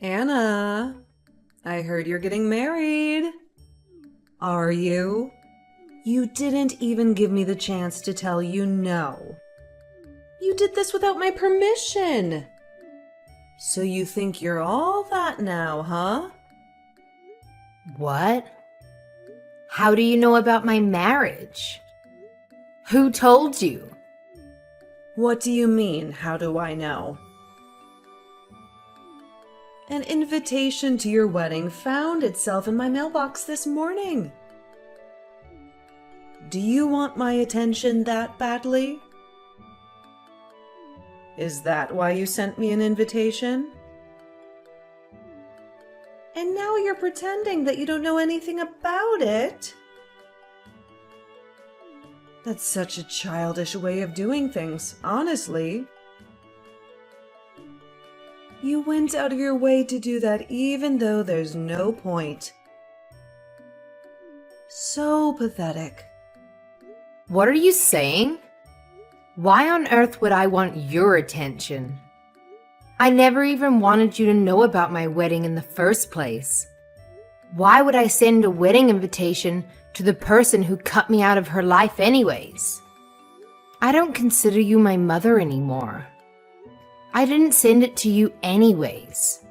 Anna, I heard you're getting married. Are you? You didn't even give me the chance to tell you no. You did this without my permission. So you think you're all that now, huh? What? How do you know about my marriage? Who told you? What do you mean, how do I know? An invitation to your wedding found itself in my mailbox this morning. Do you want my attention that badly? Is that why you sent me an invitation? And now you're pretending that you don't know anything about it? That's such a childish way of doing things, honestly. You went out of your way to do that even though there's no point. So pathetic. What are you saying? Why on earth would I want your attention? I never even wanted you to know about my wedding in the first place. Why would I send a wedding invitation to the person who cut me out of her life anyways? I don't consider you my mother anymore. I didn't send it to you anyways.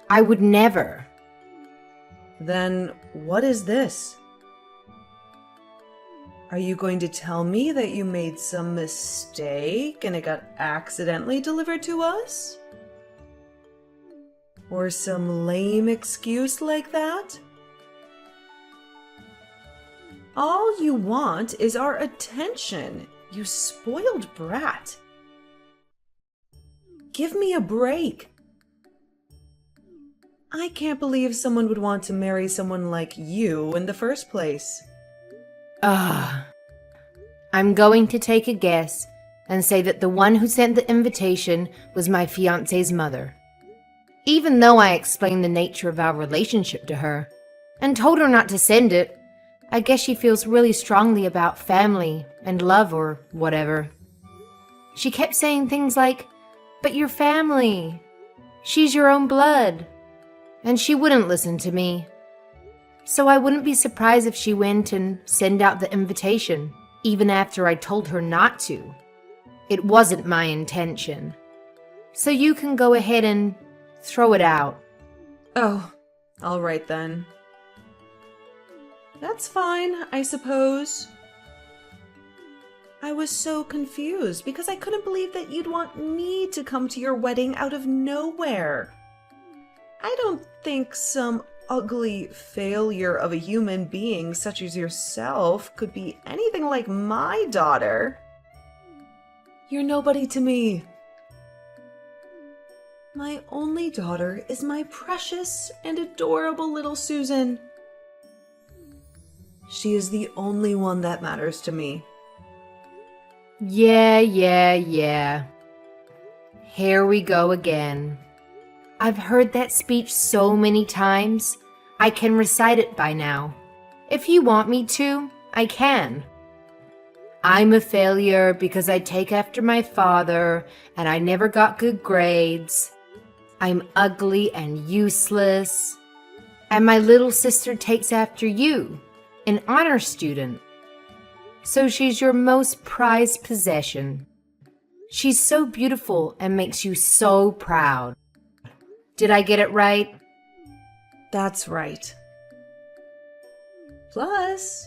I would never. Then what is this? Are you going to tell me that you made some mistake and it got accidentally delivered to us? Or some lame excuse like that? All you want is our attention, you spoiled brat. Give me a break. I can't believe someone would want to marry someone like you in the first place. I'm going to take a guess and say that the one who sent the invitation was my fiance's mother. Even though I explained the nature of our relationship to her and told her not to send it, I guess she feels really strongly about family and love or whatever. She kept saying things like, "But you're family. She's your own blood." And she wouldn't listen to me. So I wouldn't be surprised if she went and sent out the invitation, even after I told her not to. It wasn't my intention. So you can go ahead and throw it out. Oh, all right then. That's fine, I suppose. I was so confused because I couldn't believe that you'd want me to come to your wedding out of nowhere. I don't think some ugly failure of a human being such as yourself could be anything like my daughter. You're nobody to me. My only daughter is my precious and adorable little Susan. She is the only one that matters to me. Yeah. Here we go again. I've heard that speech so many times, I can recite it by now. If you want me to, I can. I'm a failure because I take after my father and I never got good grades. I'm ugly and useless. And my little sister takes after you, an honor student. So she's your most prized possession. She's so beautiful and makes you so proud. Did I get it right? That's right. Plus,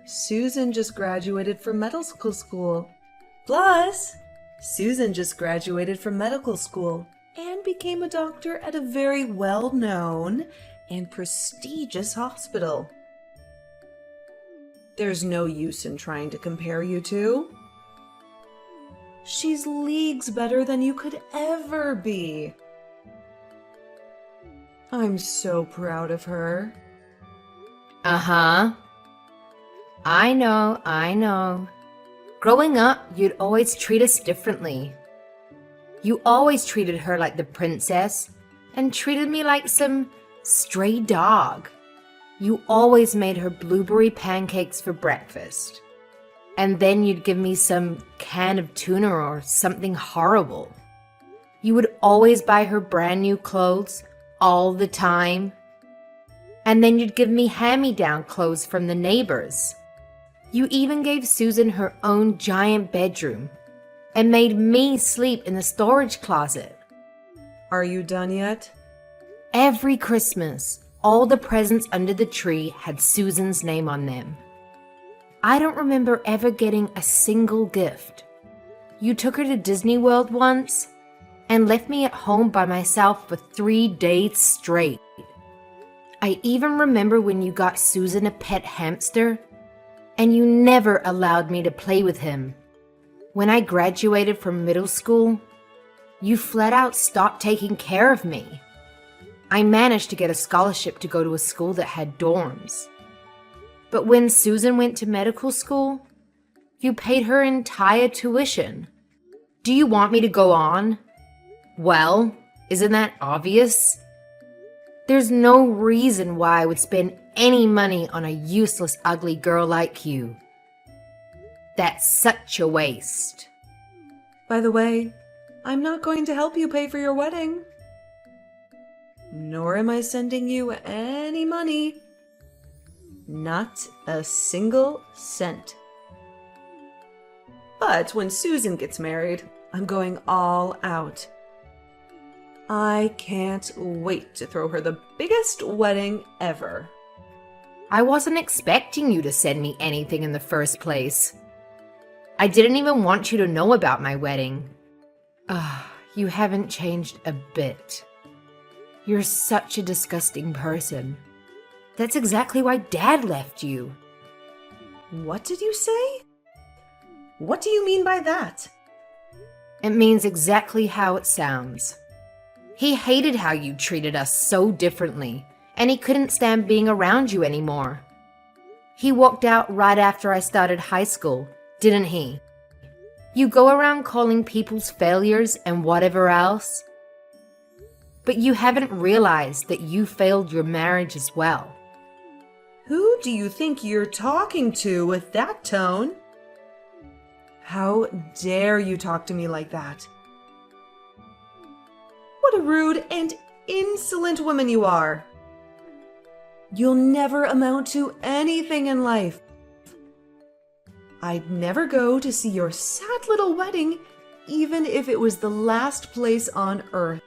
Susan just graduated from medical school. And became a doctor at a very well-known and prestigious hospital. There's no use in trying to compare you two. She's leagues better than you could ever be. I'm so proud of her. Uh-huh. I know. Growing up, you'd always treat us differently. You always treated her like the princess and treated me like some stray dog. You always made her blueberry pancakes for breakfast. And then you'd give me some can of tuna or something horrible. You would always buy her brand new clothes, all the time. And then you'd give me hand-me-down clothes from the neighbors. You even gave Susan her own giant bedroom and made me sleep in the storage closet. Are you done yet? Every Christmas, all the presents under the tree had Susan's name on them. I don't remember ever getting a single gift. You took her to Disney World once and left me at home by myself for 3 days straight. I even remember when you got Susan a pet hamster, and you never allowed me to play with him. When I graduated from middle school, you flat out stopped taking care of me. I managed to get a scholarship to go to a school that had dorms. But when Susan went to medical school, you paid her entire tuition. Do you want me to go on? Well, isn't that obvious? There's no reason why I would spend any money on a useless, ugly girl like you. That's such a waste. By the way, I'm not going to help you pay for your wedding. Nor am I sending you any money. Not a single cent. But when Susan gets married, I'm going all out. I can't wait to throw her the biggest wedding ever. I wasn't expecting you to send me anything in the first place. I didn't even want you to know about my wedding. You haven't changed a bit. You're such a disgusting person. That's exactly why Dad left you. What did you say? What do you mean by that? It means exactly how it sounds. He hated how you treated us so differently, and he couldn't stand being around you anymore. He walked out right after I started high school, didn't he? You go around calling people's failures and whatever else, but you haven't realized that you failed your marriage as well. Who do you think you're talking to with that tone? How dare you talk to me like that? What a rude and insolent woman you are. You'll never amount to anything in life. I'd never go to see your sad little wedding, even if it was the last place on earth.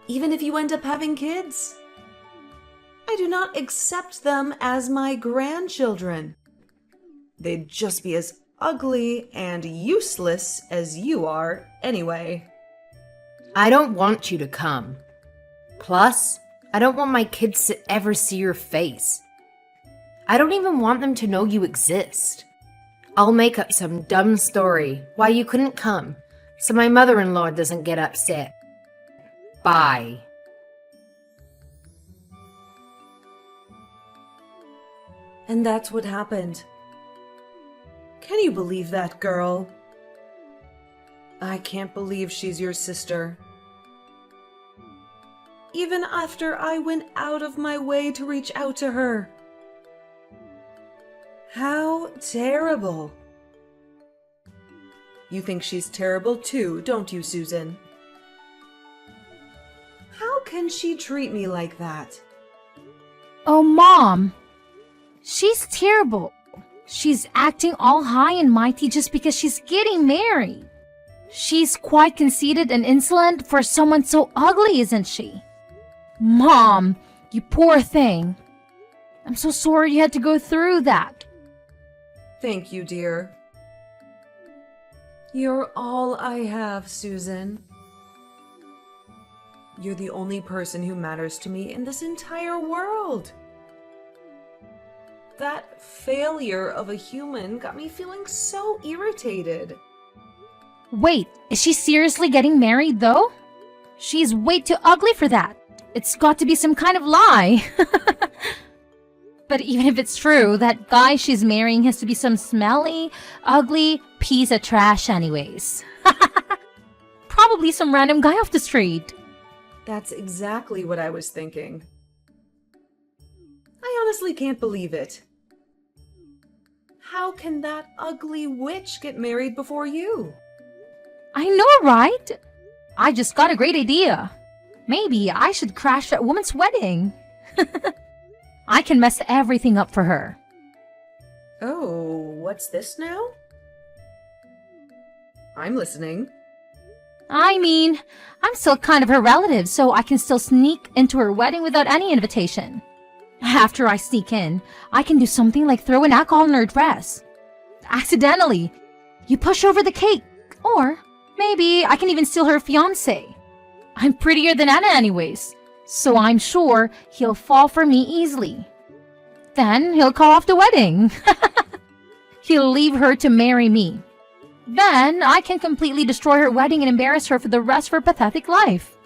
Even if you end up having kids. I do not accept them as my grandchildren. They'd just be as ugly and useless as you are anyway. I don't want you to come. Plus, I don't want my kids to ever see your face. I don't even want them to know you exist. I'll make up some dumb story why you couldn't come, so my mother-in-law doesn't get upset. Bye. And that's what happened. Can you believe that, girl? I can't believe she's your sister. Even after I went out of my way to reach out to her. How terrible. You think she's terrible too, don't you, Susan? How can she treat me like that? Oh, Mom! She's terrible. She's acting all high and mighty just because she's getting married. She's quite conceited and insolent for someone so ugly, isn't she? Mom, you poor thing. I'm so sorry you had to go through that. Thank you, dear. You're all I have, Susan. You're the only person who matters to me in this entire world. That failure of a human got me feeling so irritated. Wait, is she seriously getting married though? She's way too ugly for that. It's got to be some kind of lie. But even if it's true, that guy she's marrying has to be some smelly, ugly piece of trash anyways. Probably some random guy off the street. That's exactly what I was thinking. I honestly can't believe it. How can that ugly witch get married before you? I know, right? I just got a great idea. Maybe I should crash that woman's wedding. I can mess everything up for her. Oh, what's this now? I'm listening. I mean, I'm still kind of her relative, so I can still sneak into her wedding without any invitation. After I sneak in, I can do something like throw an alcohol in her dress. Accidentally. You push over the cake. Or maybe I can even steal her fiancé. I'm prettier than Anna anyways, so I'm sure he'll fall for me easily. Then he'll call off the wedding. He'll leave her to marry me. Then I can completely destroy her wedding and embarrass her for the rest of her pathetic life.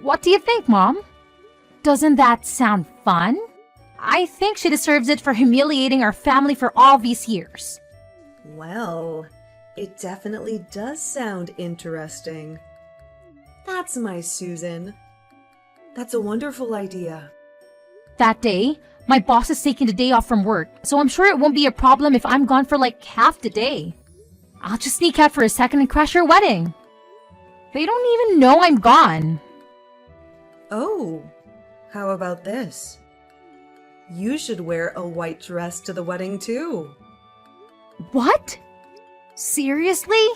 What do you think, Mom? Doesn't that sound fun? I think she deserves it for humiliating our family for all these years. Well, it definitely does sound interesting. That's my Susan. That's a wonderful idea. That day, my boss is taking the day off from work, so I'm sure it won't be a problem if I'm gone for like half the day. I'll just sneak out for a second and crash her wedding. They don't even know I'm gone. Oh, how about this? You should wear a white dress to the wedding too. What? Seriously?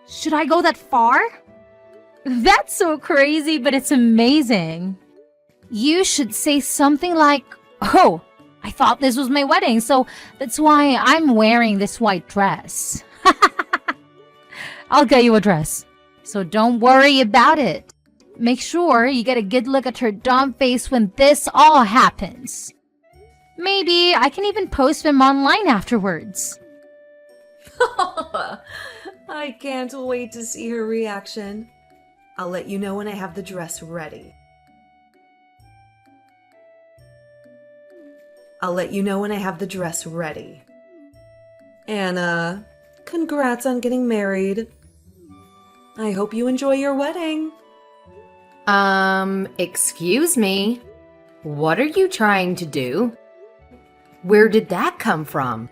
Should I go that far? That's so crazy, but it's amazing. You should say something like, "Oh, I thought this was my wedding, so that's why I'm wearing this white dress." I'll get you a dress, so don't worry about it. Make sure you get a good look at her dumb face when this all happens. Maybe I can even post them online afterwards. I can't wait to see her reaction. I'll let you know when I have the dress ready. Anna, congrats on getting married. I hope you enjoy your wedding. Excuse me? What are you trying to do? Where did that come from?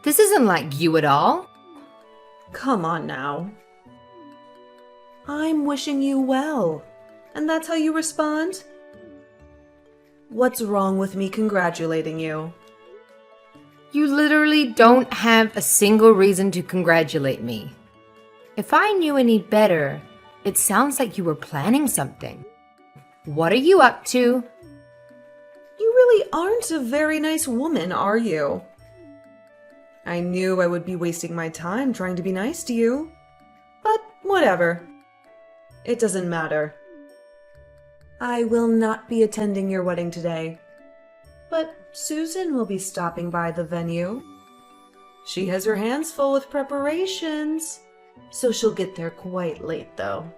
This isn't like you at all. Come on now. I'm wishing you well, and that's how you respond? What's wrong with me congratulating you? You literally don't have a single reason to congratulate me. If I knew any better, it sounds like you were planning something. What are you up to? You really aren't a very nice woman, are you? I knew I would be wasting my time trying to be nice to you. But whatever. It doesn't matter. I will not be attending your wedding today. But Susan will be stopping by the venue. She has her hands full with preparations, so she'll get there quite late though.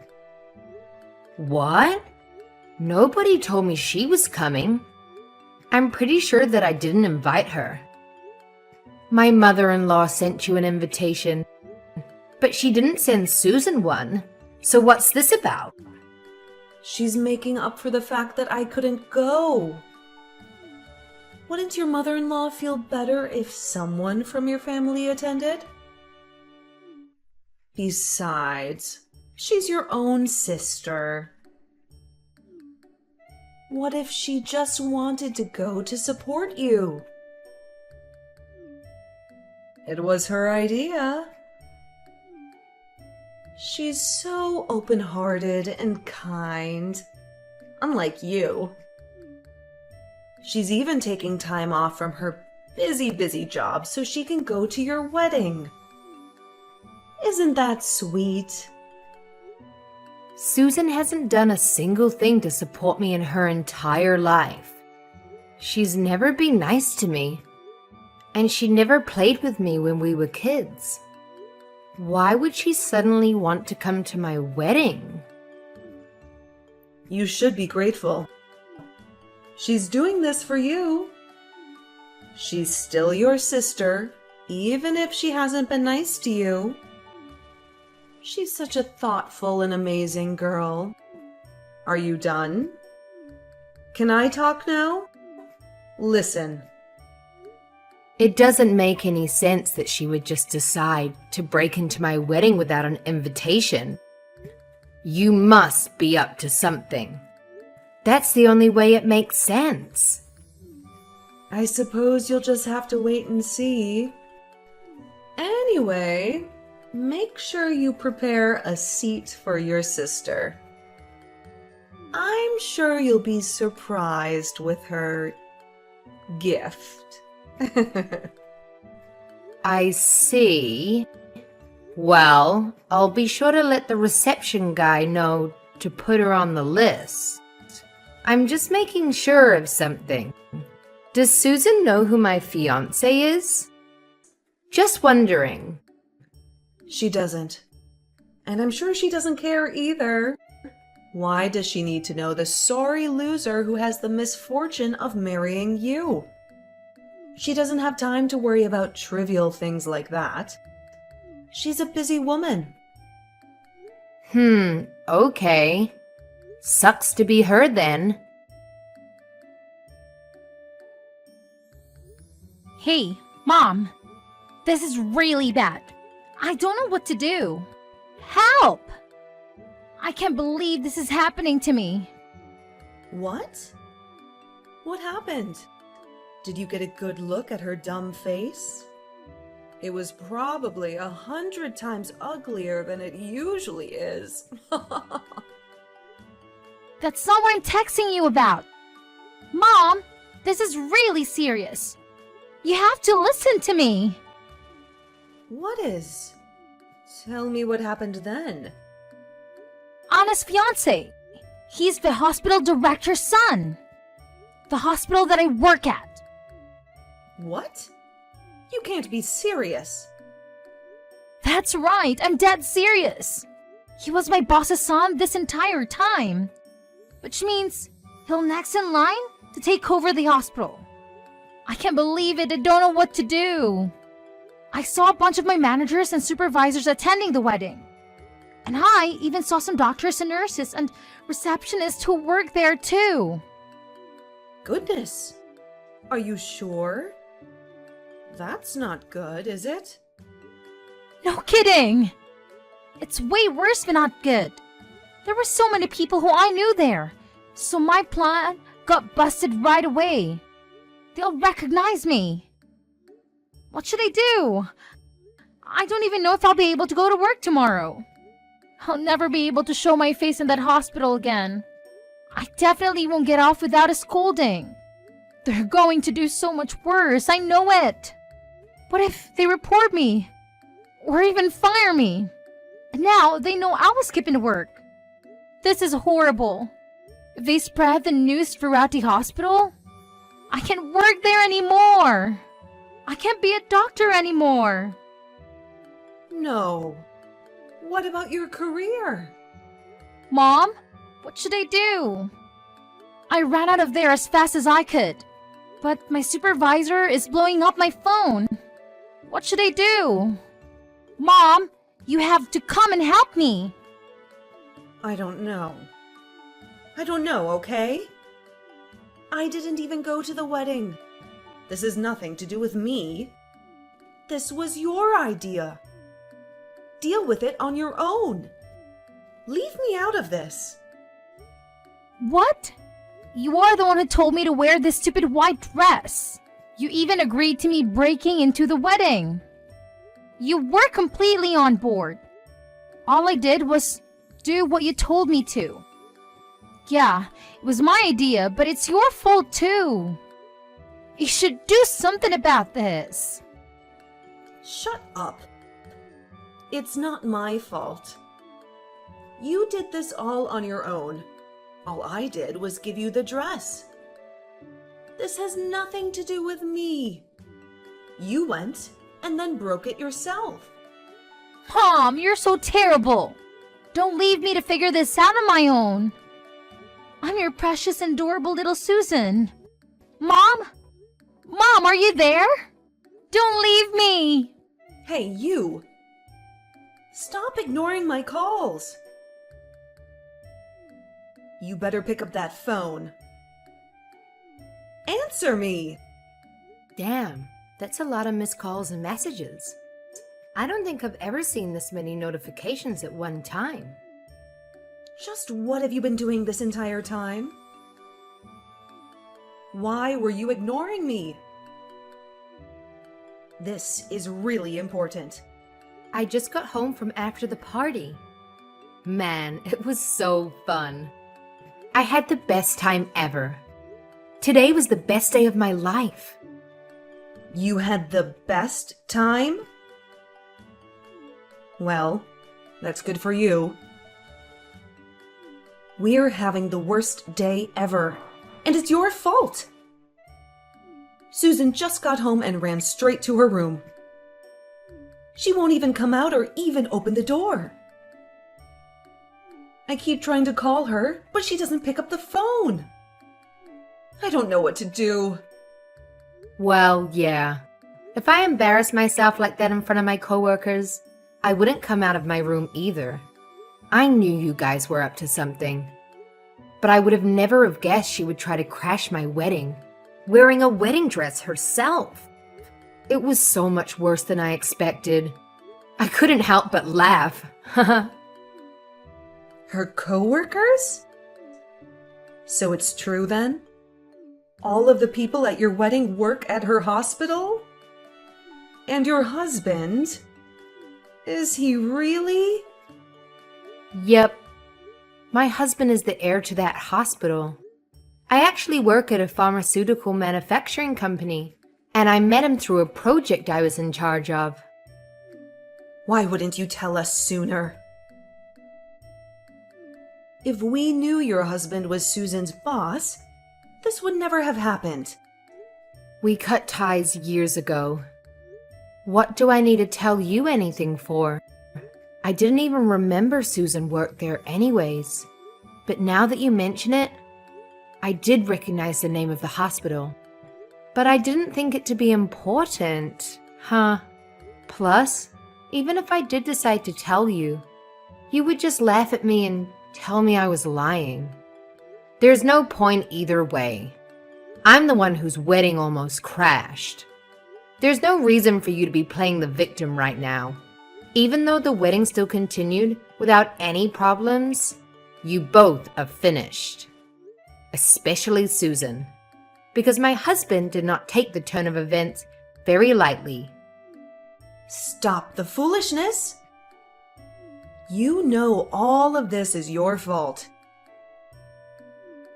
What? Nobody told me she was coming. I'm pretty sure that I didn't invite her. My mother-in-law sent you an invitation, but she didn't send Susan one. So what's this about? She's making up for the fact that I couldn't go. Wouldn't your mother-in-law feel better if someone from your family attended? Besides, she's your own sister. What if she just wanted to go to support you? It was her idea. She's so open-hearted and kind, unlike you. She's even taking time off from her busy job so she can go to your wedding. Isn't that sweet? Susan hasn't done a single thing to support me in her entire life. She's never been nice to me, and she never played with me when we were kids. Why would she suddenly want to come to my wedding? You should be grateful. She's doing this for you. She's still your sister, even if she hasn't been nice to you. She's such a thoughtful and amazing girl. Are you done? Can I talk now? Listen. It doesn't make any sense that she would just decide to break into my wedding without an invitation. You must be up to something. That's the only way it makes sense. I suppose you'll just have to wait and see. Anyway, make sure you prepare a seat for your sister. I'm sure you'll be surprised with her gift. I see. Well, I'll be sure to let the reception guy know to put her on the list. I'm just making sure of something. Does Susan know who my fiancé is? Just wondering. She doesn't. And I'm sure she doesn't care either. Why does she need to know the sorry loser who has the misfortune of marrying you? She doesn't have time to worry about trivial things like that. She's a busy woman. Okay. Sucks to be her then. Hey, Mom. This is really bad. I don't know what to do. Help! I can't believe this is happening to me. What? What happened? Did you get a good look at her dumb face? It was probably 100 times uglier than it usually is. That's not what I'm texting you about. Mom, this is really serious. You have to listen to me. What is? Tell me what happened then. Anna's fiance. He's the hospital director's son. The hospital that I work at. What? You can't be serious. That's right, I'm dead serious. He was my boss's son this entire time. Which means he'll next in line to take over the hospital. I can't believe it, I don't know what to do. I saw a bunch of my managers and supervisors attending the wedding. And I even saw some doctors and nurses and receptionists who work there too. Goodness. Are you sure? That's not good, is it? No kidding! It's way worse than not good. There were so many people who I knew there, so my plan got busted right away. They'll recognize me. What should I do? I don't even know if I'll be able to go to work tomorrow. I'll never be able to show my face in that hospital again. I definitely won't get off without a scolding. They're going to do so much worse, I know it. What if they report me? Or even fire me? And now they know I was skipping work. This is horrible. If they spread the news throughout the hospital, I can't work there anymore. I can't be a doctor anymore. No. What about your career? Mom, what should I do? I ran out of there as fast as I could, but my supervisor is blowing up my phone. What should I do? Mom, you have to come and help me. I don't know. I don't know, okay? I didn't even go to the wedding. This has nothing to do with me. This was your idea. Deal with it on your own. Leave me out of this. What? You are the one who told me to wear this stupid white dress. You even agreed to me breaking into the wedding. You were completely on board. All I did was do what you told me to. Yeah, it was my idea, but it's your fault too. You should do something about this. Shut up. It's not my fault. You did this all on your own. All I did was give you the dress. This has nothing to do with me. You went and then broke it yourself. Mom, you're so terrible. Don't leave me to figure this out on my own. I'm your precious and adorable little Susan. Mom? Mom, are you there? Don't leave me. Hey, you. Stop ignoring my calls. You better pick up that phone. Answer me. Damn, that's a lot of missed calls and messages. I don't think I've ever seen this many notifications at one time. Just what have you been doing this entire time? Why were you ignoring me? This is really important. I just got home from after the party. Man, it was so fun. I had the best time ever. Today was the best day of my life. You had the best time? Well, that's good for you. We're having the worst day ever, and it's your fault. Susan just got home and ran straight to her room. She won't even come out or even open the door. I keep trying to call her, but she doesn't pick up the phone. I don't know what to do. Well, yeah. If I embarrassed myself like that in front of my coworkers, I wouldn't come out of my room either. I knew you guys were up to something. But I would have never have guessed she would try to crash my wedding, wearing a wedding dress herself. It was so much worse than I expected. I couldn't help but laugh. Her coworkers? So it's true then? All of the people at your wedding work at her hospital? And your husband? Is he really? Yep. My husband is the heir to that hospital. I actually work at a pharmaceutical manufacturing company, and I met him through a project I was in charge of. Why wouldn't you tell us sooner? If we knew your husband was Susan's boss, this would never have happened. We cut ties years ago. What do I need to tell you anything for? I didn't even remember Susan worked there anyways. But now that you mention it, I did recognize the name of the hospital. But I didn't think it to be important. Plus, even if I did decide to tell you, you would just laugh at me and tell me I was lying. There's no point either way. I'm the one whose wedding almost crashed. There's no reason for you to be playing the victim right now. Even though the wedding still continued without any problems, you both are finished. Especially Susan, because my husband did not take the turn of events very lightly. Stop the foolishness! You know all of this is your fault.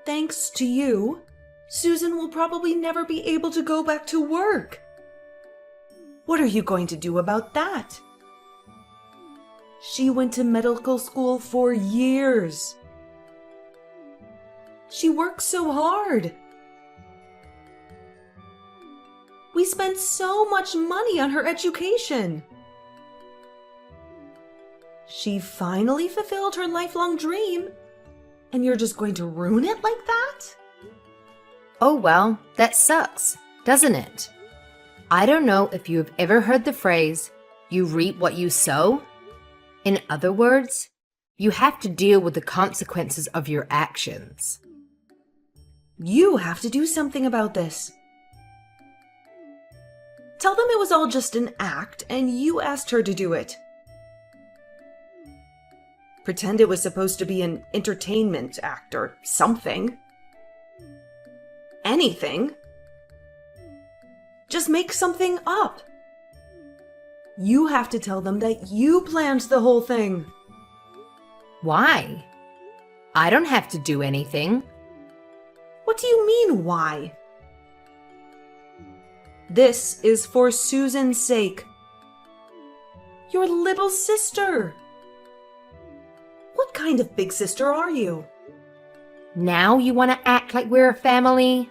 Thanks to you, Susan will probably never be able to go back to work. What are you going to do about that? She went to medical school for years. She worked so hard. We spent so much money on her education. She finally fulfilled her lifelong dream, and you're just going to ruin it like that? Oh well, that sucks, doesn't it? I don't know if you have ever heard the phrase, you reap what you sow? In other words, you have to deal with the consequences of your actions. You have to do something about this. Tell them it was all just an act and you asked her to do it. Pretend it was supposed to be an entertainment act or something. Anything. Just make something up. You have to tell them that you planned the whole thing. Why? I don't have to do anything. What do you mean, why? This is for Susan's sake. Your little sister. What kind of big sister are you? Now you want to act like we're a family?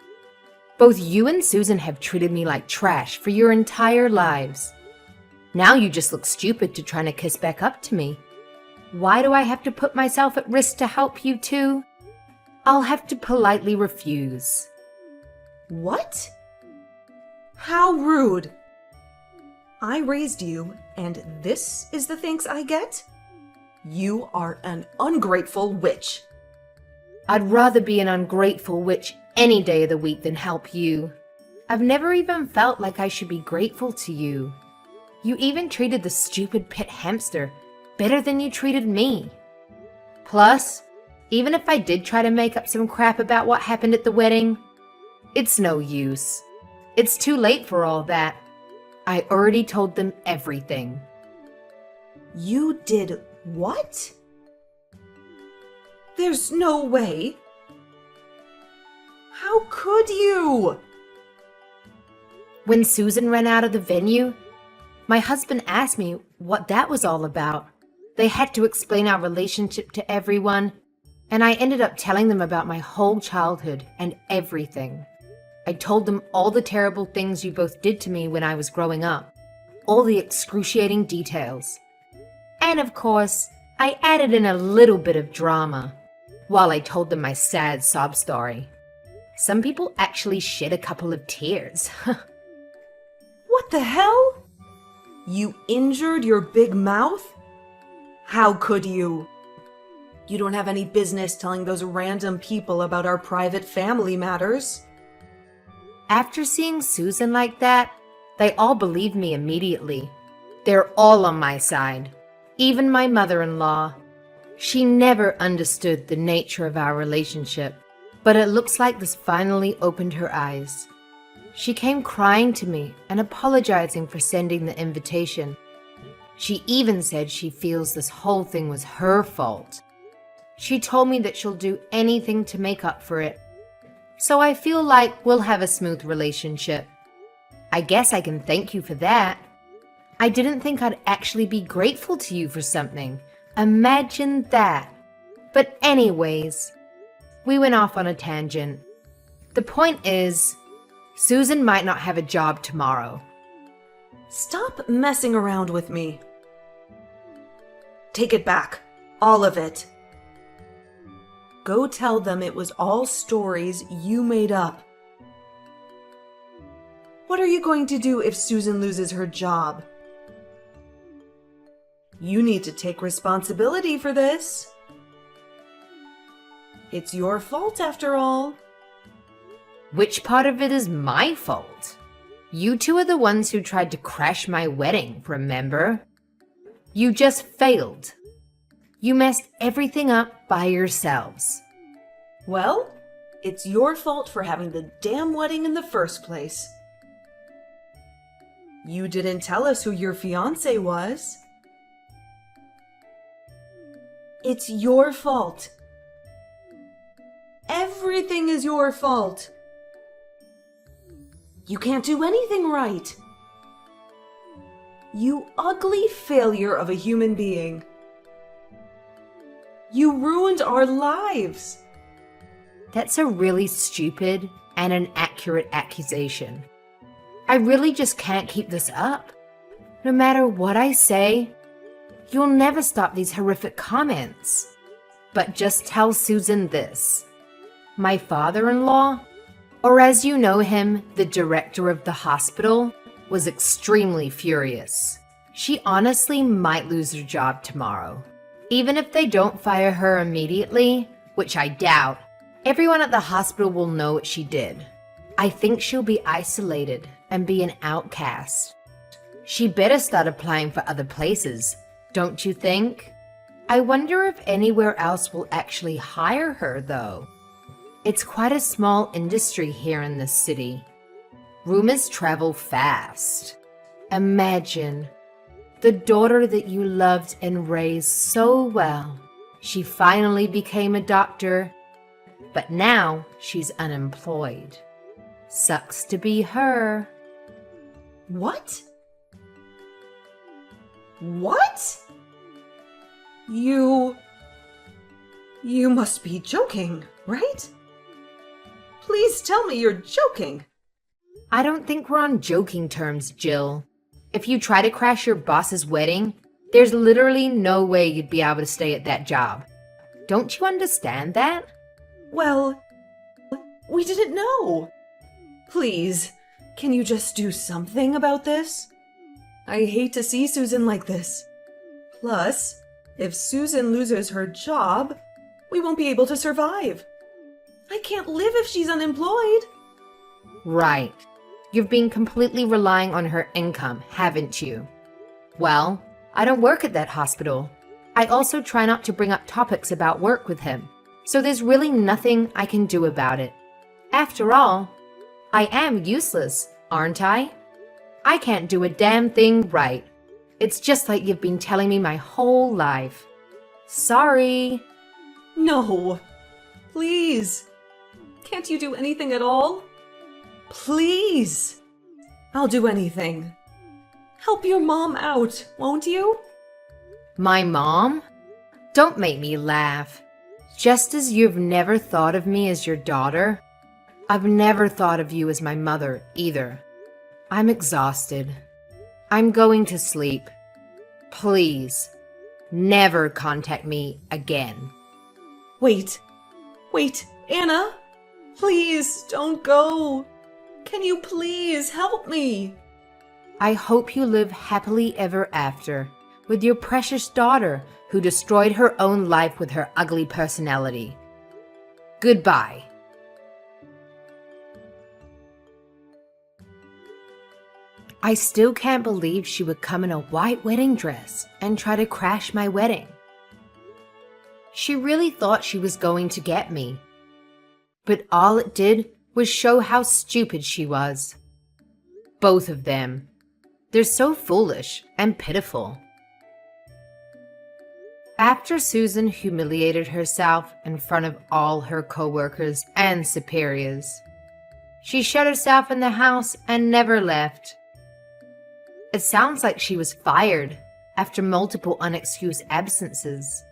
Both you and Susan have treated me like trash for your entire lives. Now you just look stupid to trying to kiss back up to me. Why do I have to put myself at risk to help you too? I'll have to politely refuse. What? How rude. I raised you, and this is the thanks I get? You are an ungrateful witch. I'd rather be an ungrateful witch any day of the week than help you. I've never even felt like I should be grateful to you. You even treated the stupid pet hamster better than you treated me. Plus, Even if I did try to make up some crap about what happened at the wedding, it's no use. It's too late for all that. I already told them everything. You did what? There's no way. How could you? When Susan ran out of the venue, my husband asked me what that was all about. They had to explain our relationship to everyone, and I ended up telling them about my whole childhood and everything. I told them all the terrible things you both did to me when I was growing up, all the excruciating details. And of course, I added in a little bit of drama while I told them my sad sob story. Some people actually shed a couple of tears. What the hell? You injured your big mouth? How could you? You don't have any business telling those random people about our private family matters. After seeing Susan like that, they all believed me immediately. They're all on my side. Even my mother-in-law. She never understood the nature of our relationship, but it looks like this finally opened her eyes. She came crying to me and apologizing for sending the invitation. She even said she feels this whole thing was her fault. She told me that she'll do anything to make up for it. So I feel like we'll have a smooth relationship. I guess I can thank you for that. I didn't think I'd actually be grateful to you for something. Imagine that. But anyways, we went off on a tangent. The point is, Susan might not have a job tomorrow. Stop messing around with me. Take it back. All of it. Go tell them it was all stories you made up. What are you going to do if Susan loses her job? You need to take responsibility for this. It's your fault after all. Which part of it is my fault? You two are the ones who tried to crash my wedding, remember? You just failed. You messed everything up by yourselves. Well, it's your fault for having the damn wedding in the first place. You didn't tell us who your fiancé was. It's your fault. Everything is your fault. You can't do anything right. You ugly failure of a human being. You ruined our lives. That's a really stupid and an accurate accusation. I really just can't keep this up. No matter what I say, you'll never stop these horrific comments. But just tell Susan this. My father-in-law, or as you know him, the director of the hospital, was extremely furious. She honestly might lose her job tomorrow. Even if they don't fire her immediately, which I doubt, everyone at the hospital will know what she did. I think she'll be isolated and be an outcast. She better start applying for other places, don't you think? I wonder if anywhere else will actually hire her, though. It's quite a small industry here in this city. Rumors travel fast. Imagine the daughter that you loved and raised so well. She finally became a doctor, but now she's unemployed. Sucks to be her. What? What? You must be joking, right? Please tell me you're joking. I don't think we're on joking terms, Jill. If you try to crash your boss's wedding, there's literally no way you'd be able to stay at that job. Don't you understand that? Well, we didn't know. Please, can you just do something about this? I hate to see Susan like this. Plus, if Susan loses her job, we won't be able to survive. I can't live if she's unemployed. Right. You've been completely relying on her income, haven't you? Well, I don't work at that hospital. I also try not to bring up topics about work with him, so there's really nothing I can do about it. After all, I am useless, aren't I? I can't do a damn thing right. It's just like you've been telling me my whole life. Sorry. No. Please. Can't you do anything at all? Please. I'll do anything. Help your mom out, won't you? My mom? Don't make me laugh. Just as you've never thought of me as your daughter, I've never thought of you as my mother either. I'm exhausted. I'm going to sleep. Please, never contact me again. Wait, Anna? Please, don't go. Can you please help me? I hope you live happily ever after with your precious daughter who destroyed her own life with her ugly personality. Goodbye. I still can't believe she would come in a white wedding dress and try to crash my wedding. She really thought she was going to get me. But all it did was show how stupid she was. Both of them. They're so foolish and pitiful. After Susan humiliated herself in front of all her coworkers and superiors, she shut herself in the house and never left. It sounds like she was fired after multiple unexcused absences.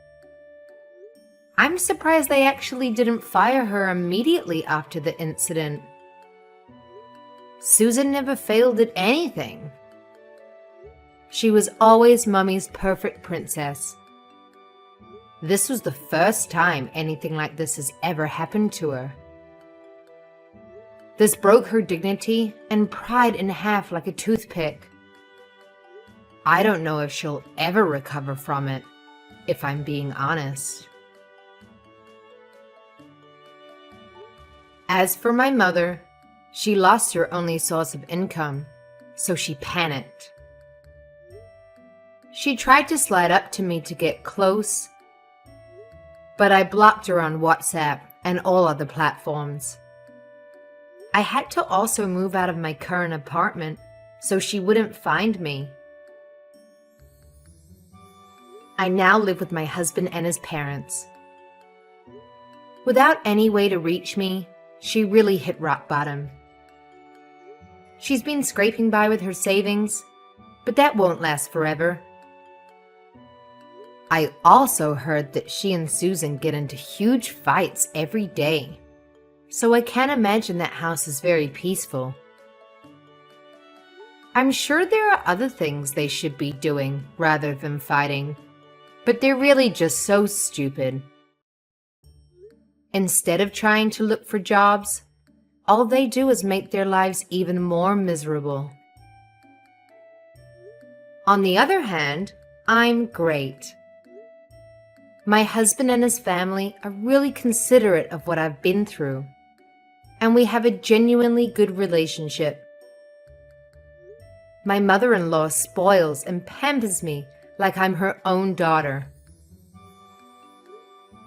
I'm surprised they actually didn't fire her immediately after the incident. Susan never failed at anything. She was always Mummy's perfect princess. This was the first time anything like this has ever happened to her. This broke her dignity and pride in half like a toothpick. I don't know if she'll ever recover from it, if I'm being honest. As for my mother, she lost her only source of income, so she panicked. She tried to slide up to me to get close, but I blocked her on WhatsApp and all other platforms. I had to also move out of my current apartment so she wouldn't find me. I now live with my husband and his parents. Without any way to reach me, she really hit rock bottom. She's been scraping by with her savings, but that won't last forever. I also heard that she and Susan get into huge fights every day, so I can't imagine that house is very peaceful. I'm sure there are other things they should be doing rather than fighting, but they're really just so stupid. Instead of trying to look for jobs, all they do is make their lives even more miserable. On the other hand, I'm great. My husband and his family are really considerate of what I've been through, and we have a genuinely good relationship. My mother-in-law spoils and pampers me like I'm her own daughter.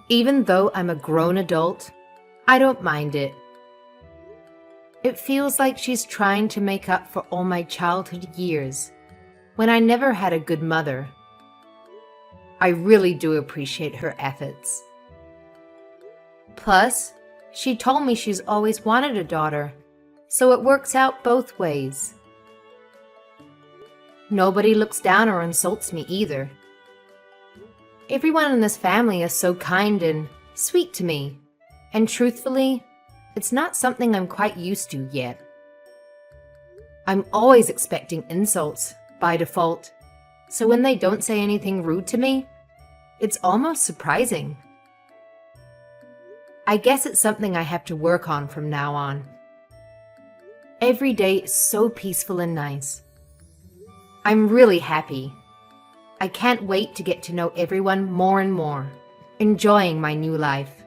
Even though I'm a grown adult, I don't mind it. It feels like she's trying to make up for all my childhood years, when I never had a good mother. I really do appreciate her efforts. Plus, she told me she's always wanted a daughter, so it works out both ways. Nobody looks down or insults me either. Everyone in this family is so kind and sweet to me, and truthfully, it's not something I'm quite used to yet. I'm always expecting insults by default, so when they don't say anything rude to me, it's almost surprising. I guess it's something I have to work on from now on. Every day is so peaceful and nice. I'm really happy. I can't wait to get to know everyone more and more, enjoying my new life.